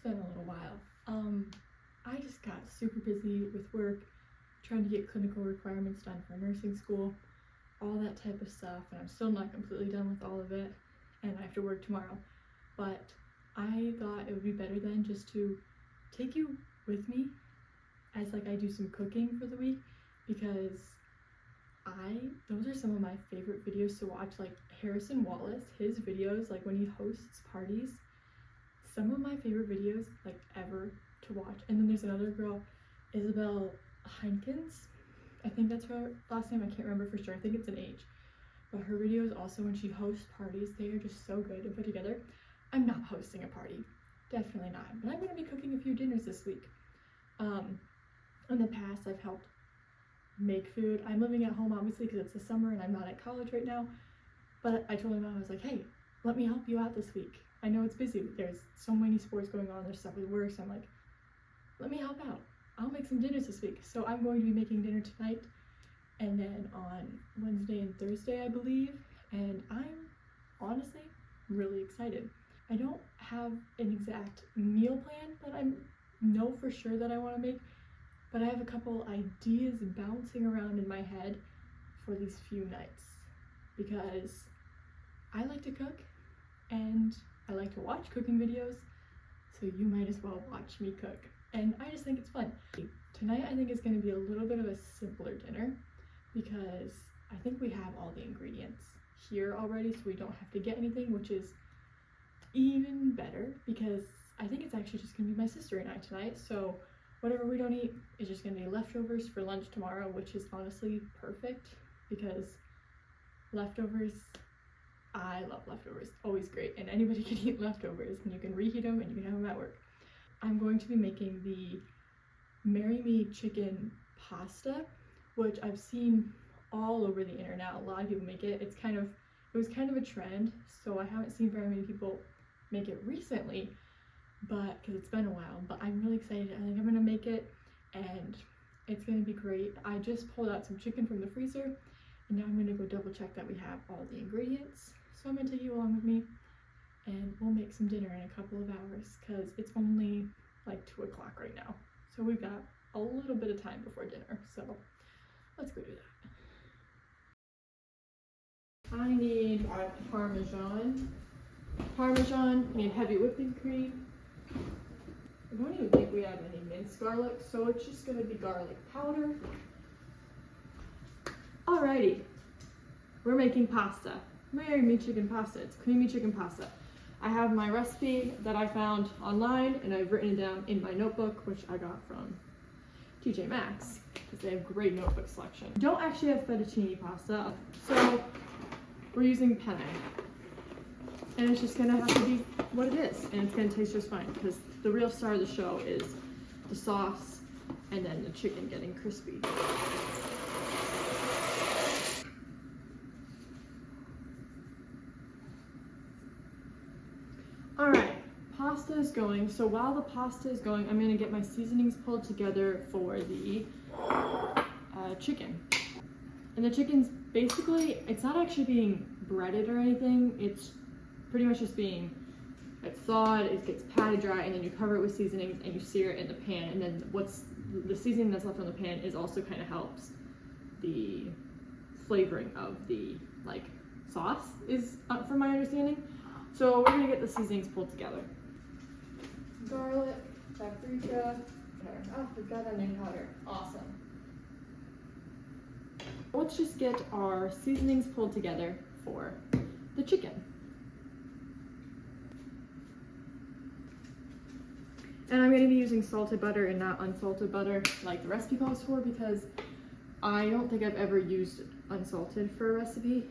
been a little while. I just got super busy with work, trying to get clinical requirements done for nursing school, all that type of stuff, and I'm still not completely done with all of it, and I have to work tomorrow. But I thought it would be better then just to take you with me as like I do some cooking for the week, because those are some of my favorite videos to watch. Like Harrison Wallace, his videos, like when he hosts parties, some of my favorite videos like ever to watch. And then there's another girl, Isabel Heinkins, I think that's her last name, I can't remember for sure, I think it's an H, but her videos also, when she hosts parties, they are just so good to put together. I'm not hosting a party, definitely not, but I'm going to be cooking a few dinners this week. In the past I've helped make food. I'm living at home obviously because it's the summer and I'm not at college right now, but I told my mom, I was like, hey, let me help you out this week. I know it's busy, there's so many sports going on, there's stuff with work, so I'm like, let me help out. I'll make some dinners this week. So I'm going to be making dinner tonight and then on Wednesday and Thursday, I believe, and I'm honestly really excited. I don't have an exact meal plan that I know for sure that I want to make, but I have a couple ideas bouncing around in my head for these few nights, because I like to cook and I like to watch cooking videos, so you might as well watch me cook. And I just think it's fun. Tonight I think is going to be a little bit of a simpler dinner, because I think we have all the ingredients here already, so we don't have to get anything, which is even better, because I think it's actually just going to be my sister and I tonight, so whatever we don't eat is just going to be leftovers for lunch tomorrow, which is honestly perfect, because leftovers, I love leftovers, always great, and anybody can eat leftovers, and you can reheat them and you can have them at work. I'm going to be making the Marry Me chicken pasta, which I've seen all over the internet. A lot of people make it. It was kind of a trend, so I haven't seen very many people make it recently, but because it's been a while, but I'm really excited. I think I'm gonna make it and it's gonna be great. I just pulled out some chicken from the freezer and now I'm gonna go double check that we have all the ingredients. So I'm gonna take you along with me and we'll make some dinner in a couple of hours, because it's only like 2 o'clock right now. So we've got a little bit of time before dinner, so let's go do that. I need Parmesan, I need heavy whipping cream. I don't even think we have any minced garlic, so it's just gonna be garlic powder. Alrighty, we're making pasta. Marry Me chicken pasta. It's creamy chicken pasta. I have my recipe that I found online and I've written it down in my notebook, which I got from TJ Maxx, because they have great notebook selection. Don't actually have fettuccine pasta, so we're using penne. And it's just gonna have to be what it is, and it's gonna taste just fine, because the real star of the show is the sauce and then the chicken getting crispy. Alright, pasta is going. So while the pasta is going, I'm gonna get my seasonings pulled together for the chicken. And the chicken's basically, it's not actually being breaded or anything, it's pretty much just being, it's thawed, it gets patted dry, and then you cover it with seasonings and you sear it in the pan, and then the seasoning that's left on the pan is also kind of helps the flavoring of the like sauce, is from my understanding. So we're gonna get the seasonings pulled together. Garlic, paprika, oh, we've got onion powder, awesome. Let's just get our seasonings pulled together for the chicken. And I'm going to be using salted butter and not unsalted butter like the recipe calls for, because I don't think I've ever used unsalted for a recipe,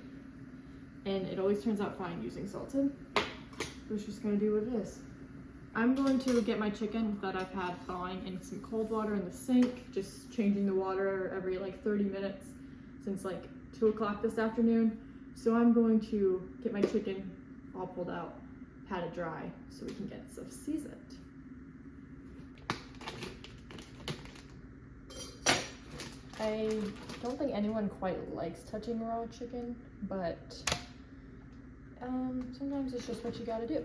and it always turns out fine using salted. So it's just going to do what it is. I'm going to get my chicken that I've had thawing in some cold water in the sink, just changing the water every like 30 minutes since like 2 o'clock this afternoon. So I'm going to get my chicken all pulled out, pat it dry, so we can get stuff seasoned. I don't think anyone quite likes touching raw chicken, but sometimes it's just what you gotta do.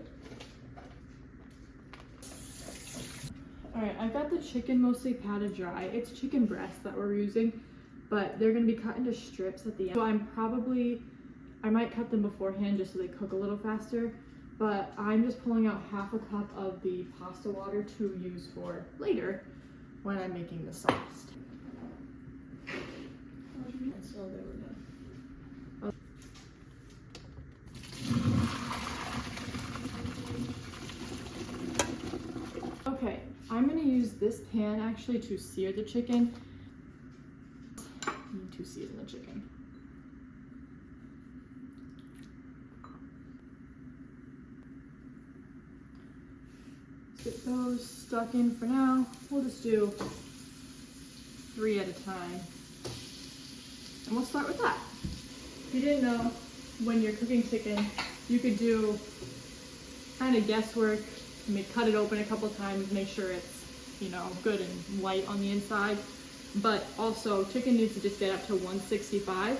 Alright, I've got the chicken mostly patted dry. It's chicken breast that we're using, but they're gonna be cut into strips at the end. So I might cut them beforehand just so they cook a little faster, but I'm just pulling out half a cup of the pasta water to use for later when I'm making the sauce. So there we go. Okay, I'm gonna use this pan actually to sear the chicken. I need to season the chicken. Get those stuck in for now. We'll just do 3 at a time. And we'll start with that. If you didn't know, when you're cooking chicken, you could do kind of guesswork. You may cut it open a couple times, make sure it's, you know, good and white on the inside. But also, chicken needs to just get up to 165.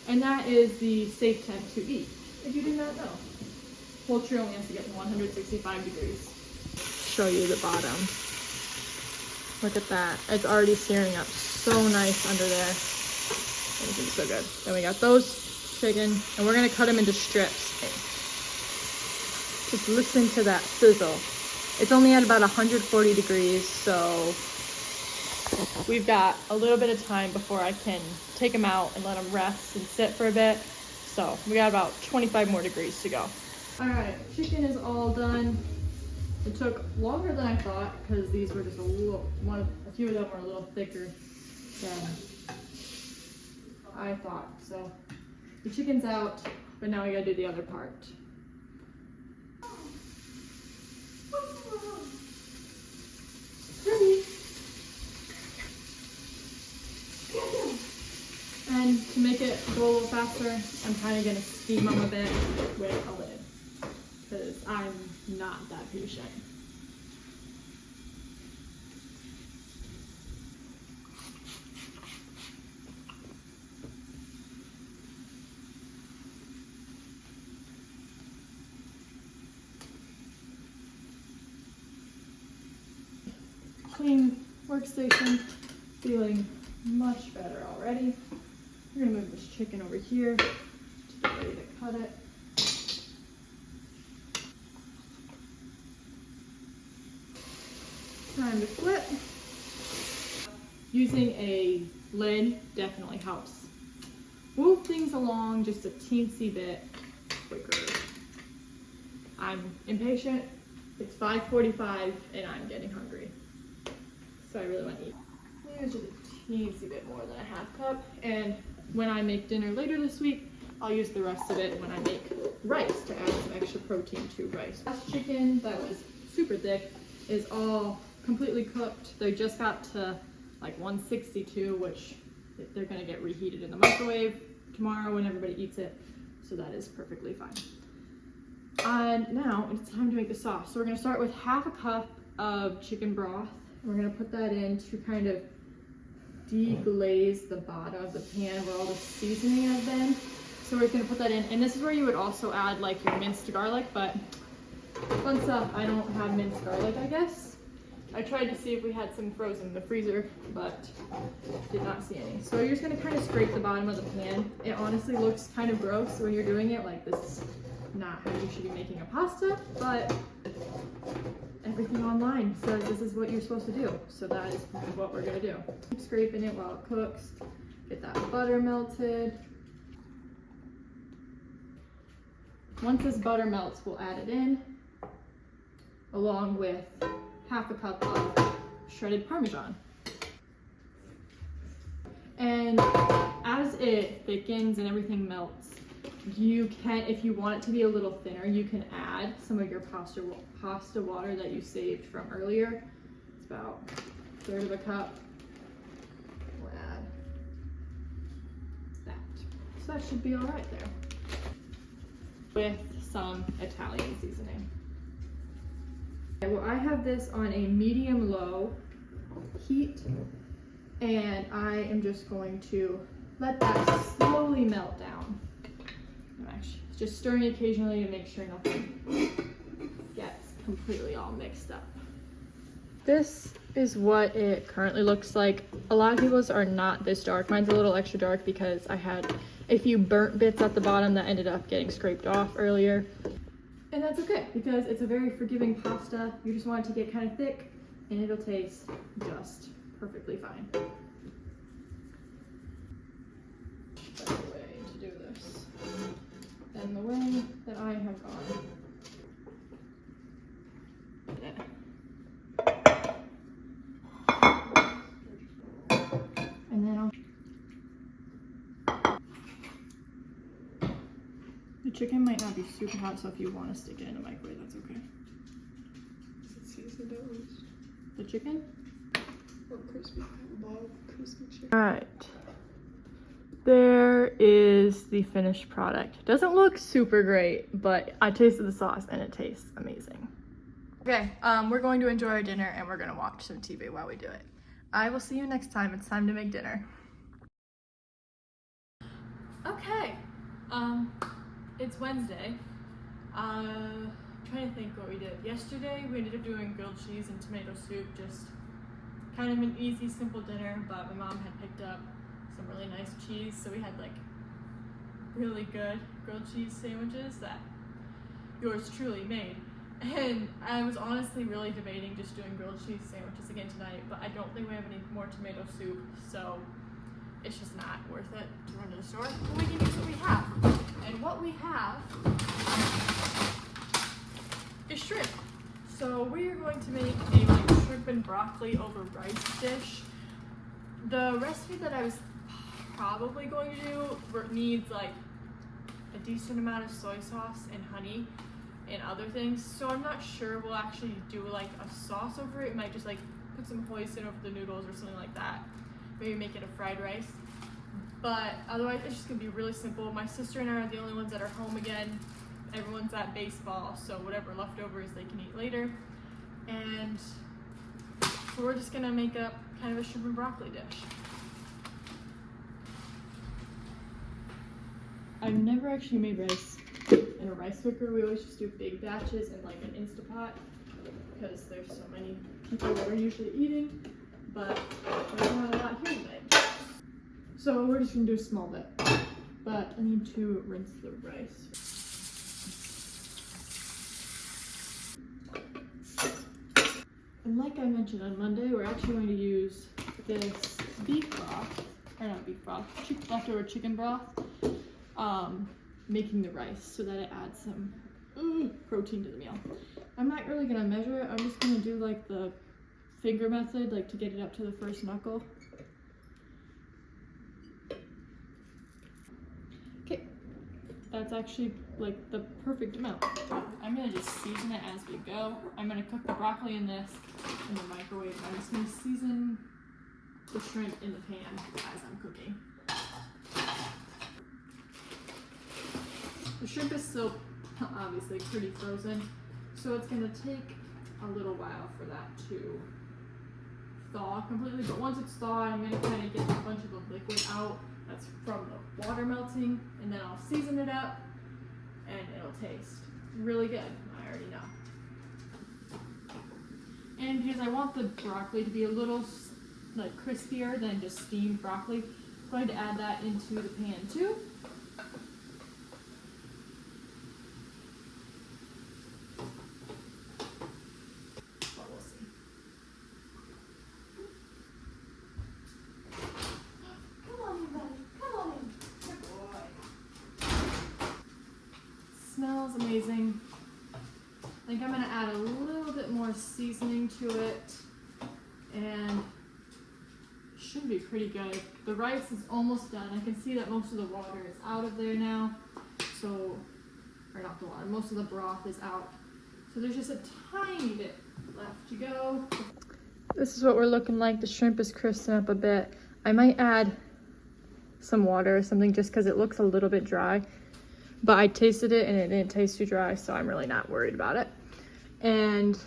And that is the safe temp to eat, if you did not know. Poultry only has to get to 165 degrees. Show you the bottom. Look at that. It's already searing up so nice under there. Everything's so good. Then we got those chicken, and we're gonna cut them into strips. Just listen to that sizzle. It's only at about 140 degrees, so we've got a little bit of time before I can take them out and let them rest and sit for a bit. So we got about 25 more degrees to go. All right, chicken is all done. It took longer than I thought because these were just a few of them were a little thicker than I thought. So the chicken's out, but now we gotta do the other part. And to make it go a little faster, I'm kind of gonna steam them a bit with a lid because I'm not that patient. Clean workstation, feeling much better already. We're gonna move this chicken over here to get ready to cut it. Time to flip. Using a lid definitely helps move things along just a teensy bit quicker. I'm impatient. It's 5:45 and I'm getting hungry. So I really want to eat. Use just a teensy bit more than a half cup. And when I make dinner later this week, I'll use the rest of it when I make rice to add some extra protein to rice. Last chicken that was super thick is all completely cooked. They just got to like 162, which they're gonna get reheated in the microwave tomorrow when everybody eats it. So that is perfectly fine. And now it's time to make the sauce. So we're gonna start with half a cup of chicken broth. We're gonna put that in to kind of deglaze the bottom of the pan where all the seasoning has been. So we're gonna put that in, and this is where you would also add like your minced garlic, but fun stuff, I don't have minced garlic, I guess. I tried to see if we had some frozen in the freezer, but did not see any. So you're just gonna kind of scrape the bottom of the pan. It honestly looks kind of gross when you're doing it, like this is not how you should be making a pasta, but everything online says this is what you're supposed to do. So that is what we're gonna do. Keep scraping it while it cooks. Get that butter melted. Once this butter melts, we'll add it in, along with half a cup of shredded Parmesan. And as it thickens and everything melts, you can, if you want it to be a little thinner, you can add some of your pasta water that you saved from earlier. It's about 1/3 of a cup. We'll add that. So that should be all right there. With some Italian seasoning. Okay, well, I have this on a medium-low heat, and I am just going to let that slowly melt down. I'm actually just stirring occasionally to make sure nothing gets completely all mixed up. This is what it currently looks like. A lot of people's are not this dark. Mine's a little extra dark because I had a few burnt bits at the bottom that ended up getting scraped off earlier. And that's okay because it's a very forgiving pasta. You just want it to get kind of thick and it'll taste just perfectly fine. Better way to do this than the way that I have gone. And then the chicken might not be super hot, so if you want to stick it in a microwave, that's okay. Is it seasoned at least? The chicken? Or crispy, love crispy chicken. Alright. There is the finished product. Doesn't look super great, but I tasted the sauce and it tastes amazing. Okay, we're going to enjoy our dinner and we're gonna watch some TV while we do it. I will see you next time. It's time to make dinner. Okay, it's Wednesday. I'm trying to think what we did. Yesterday we ended up doing grilled cheese and tomato soup, just kind of an easy, simple dinner, but my mom had picked up some really nice cheese, so we had like really good grilled cheese sandwiches that yours truly made. And I was honestly really debating just doing grilled cheese sandwiches again tonight, but I don't think we have any more tomato soup, so it's just not worth it to run to the store. But we can use what we have. And what we have is shrimp. So we're going to make a like shrimp and broccoli over rice dish. The recipe that I was probably going to do needs like a decent amount of soy sauce and honey and other things, so I'm not sure we'll actually do like a sauce over it. Might just like put some hoisin over the noodles or something like that. Maybe make it a fried rice. But otherwise it's just gonna be really simple. My sister and I are the only ones that are home again. Everyone's at baseball, so whatever leftovers they can eat later. And so we're just gonna make up kind of a shrimp and broccoli dish. I've never actually made rice in a rice cooker. We always just do big batches in like an Instapot because there's so many people that are usually eating, but there's not a lot here today. So we're just gonna do a small bit, but I need to rinse the rice. And like I mentioned on Monday, we're actually going to use this beef broth, or not beef broth, leftover chicken broth, making the rice so that it adds some protein to the meal. I'm not really gonna measure it. I'm just gonna do like the finger method, like to get it up to the first knuckle. Okay, that's actually like the perfect amount. I'm gonna just season it as we go. I'm gonna cook the broccoli in this in the microwave. I'm just gonna season the shrimp in the pan as I'm cooking. The shrimp is still obviously pretty frozen, so it's gonna take a little while for that to thaw completely, but once it's thawed, I'm gonna kind of get a bunch of the liquid out that's from the water melting, and then I'll season it up, and it'll taste really good, I already know. And because I want the broccoli to be a little like crispier than just steamed broccoli, I'm going to add that into the pan too. Smells amazing. I think I'm gonna add a little bit more seasoning to it, and it should be pretty good. The rice is almost done. I can see that most of the water is out of there now, so, or not the water, most of the broth is out. So there's just a tiny bit left to go. This is what we're looking like. The shrimp is crisping up a bit. I might add some water or something just because it looks a little bit dry. But I tasted it and it didn't taste too dry, so I'm really not worried about it. And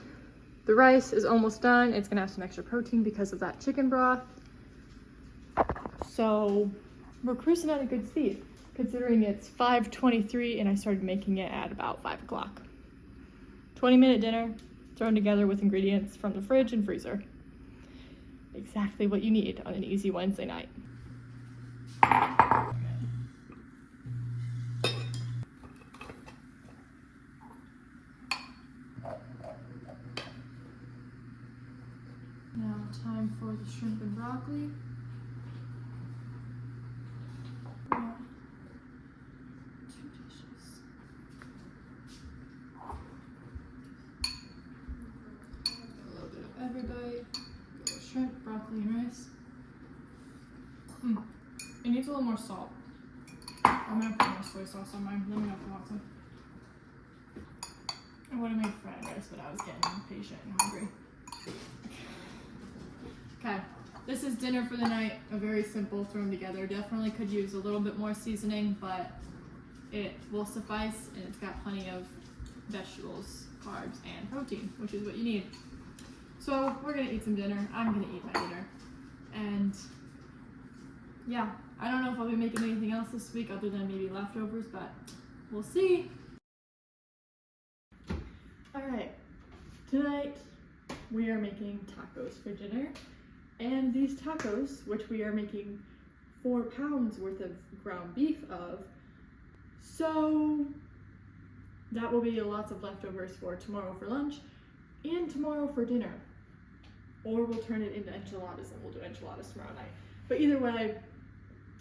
the rice is almost done. It's gonna have some extra protein because of that chicken broth. So we're cruising at a good speed, considering it's 5:23 and I started making it at about 5 o'clock. 20-minute dinner, thrown together with ingredients from the fridge and freezer. Exactly what you need on an easy Wednesday night. Now time for the shrimp and broccoli. Yeah. 2 dishes. A little bit of every bite. Shrimp, broccoli, and rice. It needs a little more salt. I'm gonna put more soy sauce on mine. Let me know if you want some. I would have made fried rice, but I was getting impatient and hungry. Okay, this is dinner for the night. A very simple, thrown together. Definitely could use a little bit more seasoning, but it will suffice, and it's got plenty of vegetables, carbs, and protein, which is what you need. So we're gonna eat some dinner. I'm gonna eat my dinner. And yeah, I don't know if I'll be making anything else this week other than maybe leftovers, but we'll see. All right, tonight we are making tacos for dinner. And these tacos, which we are making 4 pounds worth of ground beef of, so that will be lots of leftovers for tomorrow for lunch and tomorrow for dinner. Or we'll turn it into enchiladas and we'll do enchiladas tomorrow night. But either way,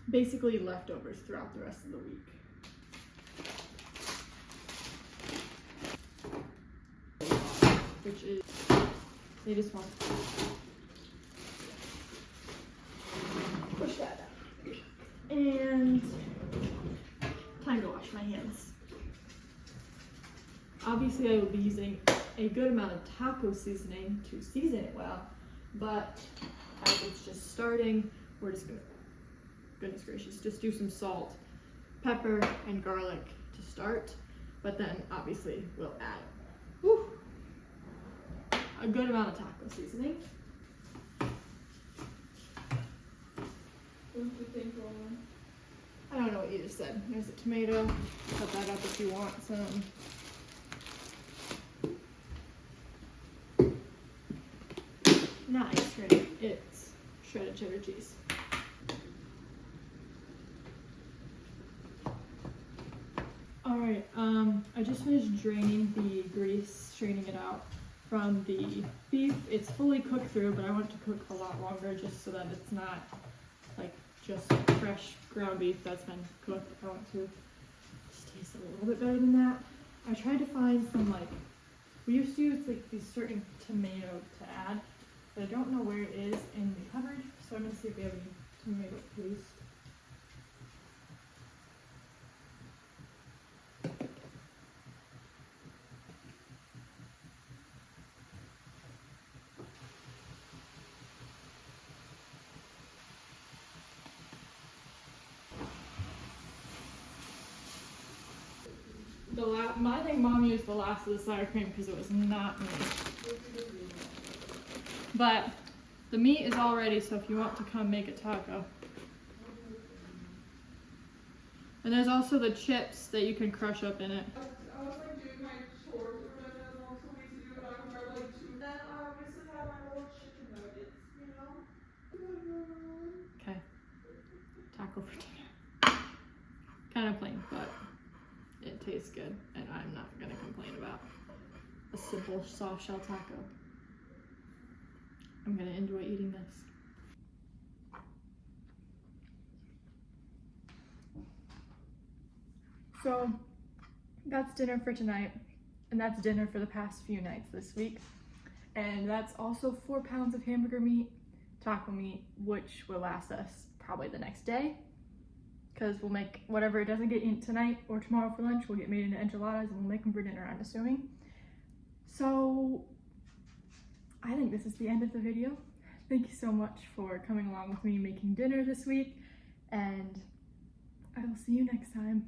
basically leftovers throughout the rest of the week. Which is, they just want to push that out. And time to wash my hands. Obviously I will be using a good amount of taco seasoning to season it well, but as it's just starting, we're just gonna, goodness gracious, just do some salt, pepper, and garlic to start, but then obviously we'll add a good amount of taco seasoning. What do you think, Rolyn? I don't know what you just said. There's a tomato. Cut that up if you want some. Not ice cream, it's shredded cheddar cheese. Alright, I just finished draining the grease, straining it out from the beef. It's fully cooked through, but I want to cook a lot longer just so that it's not like just fresh ground beef that's been cooked. I want to just taste a little bit better than that. I tried to find some, like, we used to use like these certain tomato to add, but I don't know where it is in the cupboard, so I'm gonna see if we have any tomato paste. I think Mom used the last of the sour cream because it was not me. But the meat is all ready, so if you want to come make a taco. And there's also the chips that you can crush up in it. I was like doing my chores or whatever, and also we used to do it on our like 2. Then I used to have my little chicken nuggets, you know? Okay. Taco for dinner. Kind of plain, but it tastes good, and I'm not gonna complain about a simple soft shell taco. I'm gonna enjoy eating this. So that's dinner for tonight, and that's dinner for the past few nights this week. And that's also 4 pounds of hamburger meat, taco meat, which will last us probably the next day, because we'll make whatever it doesn't get eaten tonight or tomorrow for lunch will get made into enchiladas, and we'll make them for dinner, I'm assuming. So I think this is the end of the video. Thank you so much for coming along with me making dinner this week, and I will see you next time.